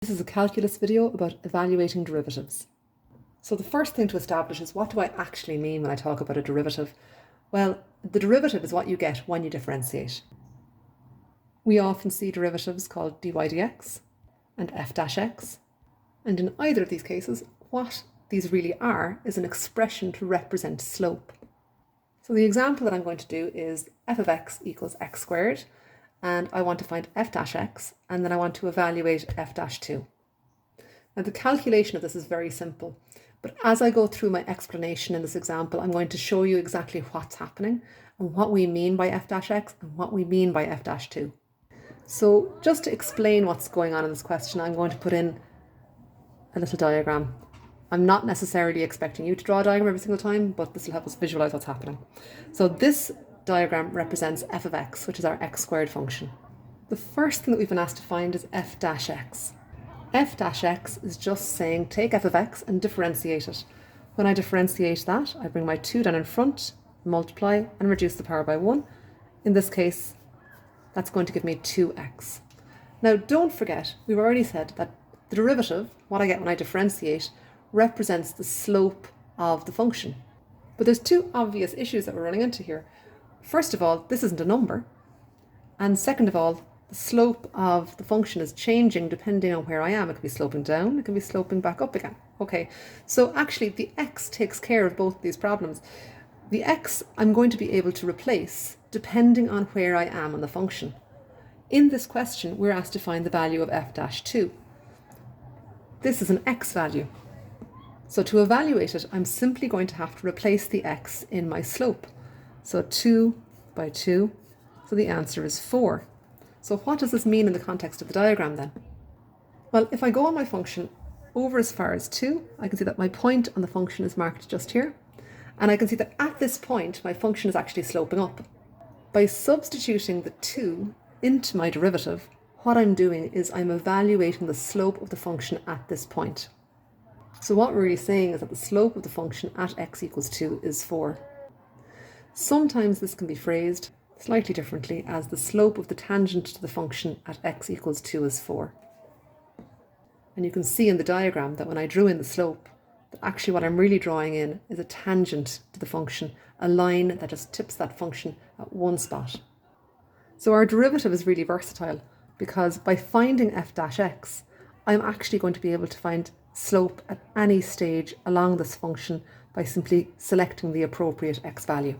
This is a calculus video about evaluating derivatives. So the first thing to establish is, what do I actually mean when I talk about a derivative? Well, the derivative is what you get when you differentiate. We often see derivatives called dy dx and f dash x, and in either of these cases, what these really are is an expression to represent slope. So the example that I'm going to do is f of x equals x squared, and I want to find f dash x, and then I want to evaluate f dash 2. Now the calculation of this is very simple, but as I go through my explanation in this example, I'm going to show you exactly what's happening and what we mean by f dash x and what we mean by f dash 2. So just to explain what's going on in this question, I'm going to put in a little diagram. I'm not necessarily expecting you to draw a diagram every single time, but this will help us visualize what's happening. So this diagram represents f of x, which is our x squared function. The first thing that we've been asked to find is f dash x. F dash x is just saying take f of x and differentiate it. When I differentiate that, I bring my 2 down in front, multiply and reduce the power by 1. In this case, that's going to give me 2x. Now don't forget, we've already said that the derivative, what I get when I differentiate, represents the slope of the function. But there's two obvious issues that we're running into here. First of all, this isn't a number. And second of all, the slope of the function is changing depending on where I am. It can be sloping down, it can be sloping back up again. Okay, so actually the x takes care of both these problems. The x I'm going to be able to replace depending on where I am on the function. In this question, we're asked to find the value of f dash 2. This is an x value. So to evaluate it, I'm simply going to have to replace the x in my slope. So 2 by 2, so the answer is 4. So what does this mean in the context of the diagram then? Well, if I go on my function over as far as 2, I can see that my point on the function is marked just here. And I can see that at this point, my function is actually sloping up. By substituting the 2 into my derivative, what I'm doing is I'm evaluating the slope of the function at this point. So what we're really saying is that the slope of the function at x equals 2 is 4. Sometimes this can be phrased slightly differently as the slope of the tangent to the function at x equals 2 is 4. And you can see in the diagram that when I drew in the slope, that actually what I'm really drawing in is a tangent to the function, a line that just tips that function at one spot. So our derivative is really versatile because by finding f dash x, I'm actually going to be able to find slope at any stage along this function by simply selecting the appropriate x value.